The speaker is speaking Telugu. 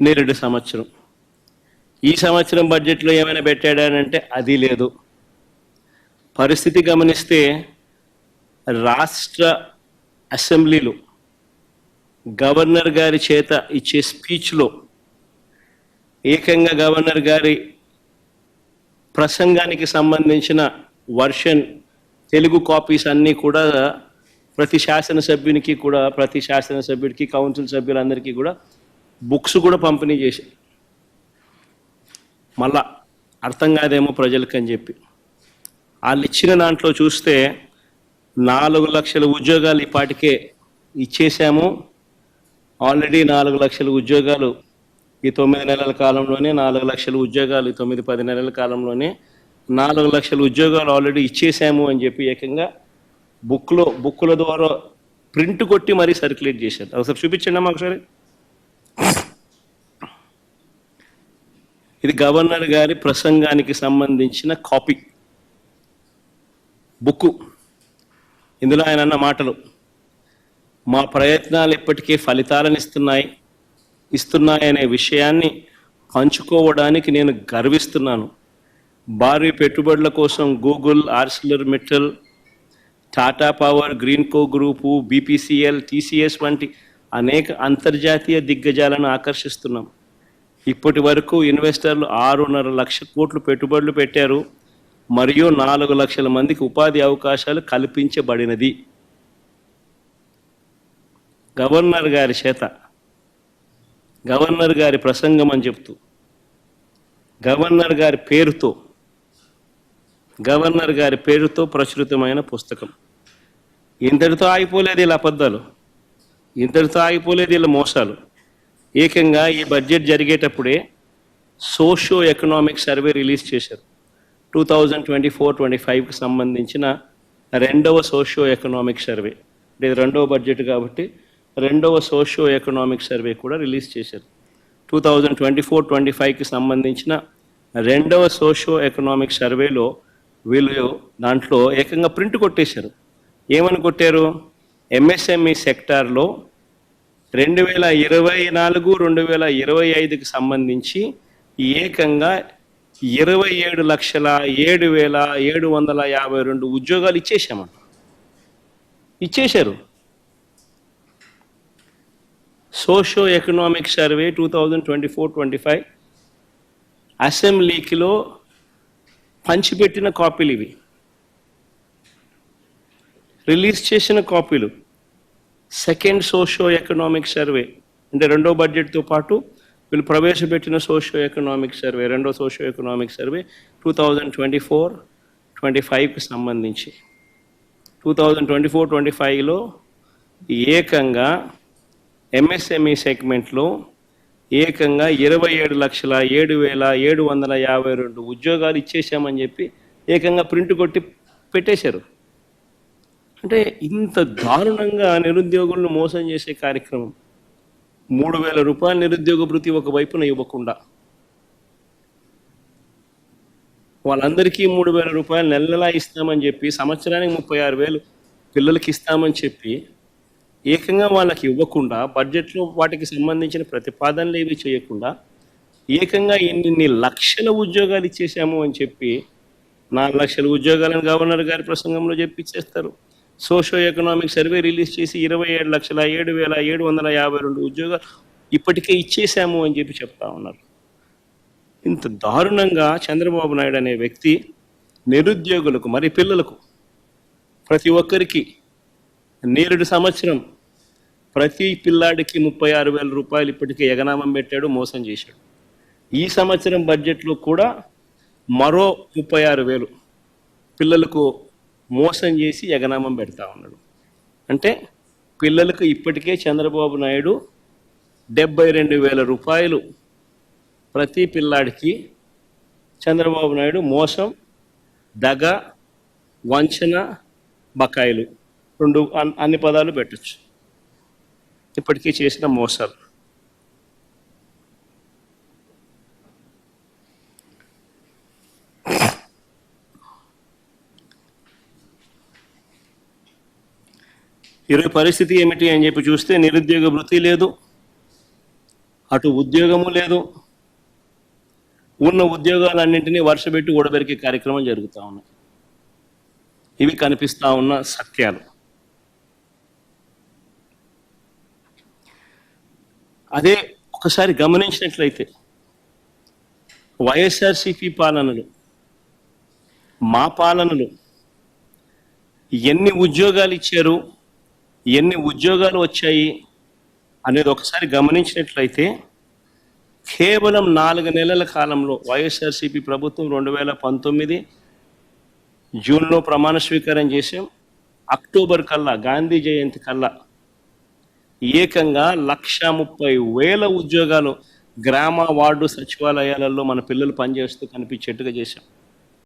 నేరేడు సంవత్సరం. ఈ సంవత్సరం బడ్జెట్లో ఏమైనా పెట్టాడానంటే అది లేదు. పరిస్థితి గమనిస్తే రాష్ట్ర అసెంబ్లీలో గవర్నర్ గారి చేత ఇచ్చే స్పీచ్లో ఏకంగా గవర్నర్ గారి ప్రసంగానికి సంబంధించిన వర్షన్ తెలుగు కాపీస్ అన్నీ కూడా ప్రతి శాసనసభ్యుడికి కౌన్సిల్ సభ్యులందరికీ కూడా బుక్స్ కూడా పంపిణీ చేశారు. మళ్ళా అర్థం కాదేమో ప్రజలకు అని చెప్పి వాళ్ళు ఇచ్చిన దాంట్లో చూస్తే 4 లక్షల ఉద్యోగాలు ఇప్పటికే ఇచ్చేసాము. ఆల్రెడీ 4 లక్షల ఉద్యోగాలు ఈ 9 నెలల కాలంలోనే, 4 లక్షల ఉద్యోగాలు ఈ 9-10 నెలల కాలంలోనే 4 లక్షల ఉద్యోగాలు ఆల్రెడీ ఇచ్చేసాము అని చెప్పి ఏకంగా బుక్కుల ద్వారా ప్రింట్ కొట్టి మరీ సర్క్యులేట్ చేశారు. ఒకసారి చూపించండి అమ్మా ఒకసారి. ఇది గవర్నర్ గారి ప్రసంగానికి సంబంధించిన కాపీ బుక్కు. ఇందులో ఆయన అన్న మాటలు, మా ప్రయత్నాలు ఇప్పటికే ఫలితాలను ఇస్తున్నాయనే విషయాన్ని పంచుకోవడానికి నేను గర్విస్తున్నాను. భారీ పెట్టుబడుల కోసం Google, Arcelor Mittal, Tata power, Greenko group, BPCL, TCS వంటి అనేక అంతర్జాతీయ దిగ్గజాలను ఆకర్షిస్తున్నాం. ఇప్పటి వరకు ఇన్వెస్టర్లు 6.5 లక్షల కోట్లు పెట్టుబడులు పెట్టారు మరియు 4 లక్షల మందికి ఉపాధి అవకాశాలు కల్పించబడినది. గవర్నర్ గారి చేత గవర్నర్ గారి ప్రసంగం అని చెప్తూ గవర్నర్ గారి పేరుతో ప్రచురితమైన పుస్తకం. ఇంతటితో ఆగిపోలేదు ఇలా అబద్ధాలు, ఇంతటితో ఆగిపోలేదు ఇలా మోసాలు. ఏకంగా ఈ బడ్జెట్ జరిగేటప్పుడే సోషియో ఎకనామిక్ సర్వే రిలీజ్ చేశారు. 2024-25కి సంబంధించిన 2వ సోషియో ఎకనామిక్ సర్వే. అంటే ఇది 2వ బడ్జెట్ కాబట్టి 2వ సోషియో ఎకనామిక్ సర్వే కూడా రిలీజ్ చేశారు. 2024-25కి సంబంధించిన 2వ సోషియో ఎకనామిక్ సర్వేలో వీళ్ళు దాంట్లో ఏకంగా ప్రింట్ కొట్టేశారు. ఏమని కొట్టారు? ఎంఎస్ఎంఈ సెక్టార్లో 2024-2025కి సంబంధించి ఏకంగా 27,07,752 ఉద్యోగాలు ఇచ్చేశారు. సోషియో ఎకనామిక్ సర్వే 2024-25 అసెంబ్లీకిలో పంచిపెట్టిన కాపీలు ఇవి, రిలీజ్ చేసిన కాపీలు. సెకండ్ సోషియో ఎకనామిక్ సర్వే అంటే 2వ బడ్జెట్తో పాటు వీళ్ళు ప్రవేశపెట్టిన సోషియో ఎకనామిక్ సర్వే, 2వ సోషియో ఎకనామిక్ సర్వే 2024-25కి సంబంధించి 2024-25లో ఏకంగా ఎంఎస్ఎంఈ సెగ్మెంట్లో ఏకంగా 27,07,752 ఉద్యోగాలు ఇచ్చేసామని చెప్పి ఏకంగా ప్రింట్ కొట్టి పెట్టేశారు. అంటే ఇంత దారుణంగా నిరుద్యోగులను మోసం చేసే కార్యక్రమం. 3,000 రూపాయల నిరుద్యోగ భృతి ఒకవైపున ఇవ్వకుండా వాళ్ళందరికీ 3,000 రూపాయలు నెలలా ఇస్తామని చెప్పి, సంవత్సరానికి 36,000 పిల్లలకి ఇస్తామని చెప్పి ఏకంగా వాళ్ళకి ఇవ్వకుండా, బడ్జెట్లో వాటికి సంబంధించిన ప్రతిపాదనలు ఏవి చేయకుండా ఏకంగా ఇన్ని లక్షల ఉద్యోగాలు ఇచ్చేసాము అని చెప్పి 4 లక్షల ఉద్యోగాలను గవర్నర్ గారి ప్రసంగంలో చెప్పిచ్చేస్తారు. సోషియో ఎకనామిక్ సర్వే రిలీజ్ చేసి 27,07,752 ఉద్యోగాలు ఇప్పటికే ఇచ్చేసాము అని చెప్పి చెప్తా ఉన్నారు. ఇంత దారుణంగా చంద్రబాబు నాయుడు అనే వ్యక్తి నిరుద్యోగులకు, మరి పిల్లలకు, ప్రతి ఒక్కరికి నేరేడు సంవత్సరం ప్రతి పిల్లాడికి 36,000 రూపాయలు ఇప్పటికే ఎగనామం పెట్టాడు, మోసం చేశాడు. ఈ సంవత్సరం బడ్జెట్లో కూడా మరో 36,000 పిల్లలకు మోసం చేసి ఎగనామం పెడతా ఉన్నాడు. అంటే పిల్లలకు ఇప్పటికే చంద్రబాబు నాయుడు 72,000 రూపాయలు ప్రతి పిల్లాడికి చంద్రబాబు నాయుడు మోసం, దగ, వంచన, బకాయిలు అన్ని పదాలు పెట్టచ్చు ఇప్పటికీ చేసిన మోసాలు. ఈరోజు పరిస్థితి ఏమిటి అని చెప్పి చూస్తే నిరుద్యోగ వృత్తి లేదు, అటు ఉద్యోగము లేదు, ఉన్న ఉద్యోగాలన్నింటినీ వర్షపెట్టి ఊడబెరికే కార్యక్రమం జరుగుతూ ఉన్నాయి. ఇవి కనిపిస్తా ఉన్న సత్యాలు. అదే ఒకసారి గమనించినట్లయితే వైఎస్ఆర్సీపీ పాలనలు, మా పాలనలు ఎన్ని ఉద్యోగాలు ఇచ్చారు, ఎన్ని ఉద్యోగాలు వచ్చాయి అనేది ఒకసారి గమనించినట్లయితే కేవలం 4 నెలల కాలంలో వైఎస్ఆర్సీపీ ప్రభుత్వం 2019 జూన్లో ప్రమాణ స్వీకారం చేసాం. అక్టోబర్ కల్లా, గాంధీ జయంతి కల్లా ఏకంగా 1,30,000 ఉద్యోగాలు గ్రామ వార్డు సచివాలయాలలో మన పిల్లలు పనిచేస్తూ కనిపించేట్టుగా చేశాం.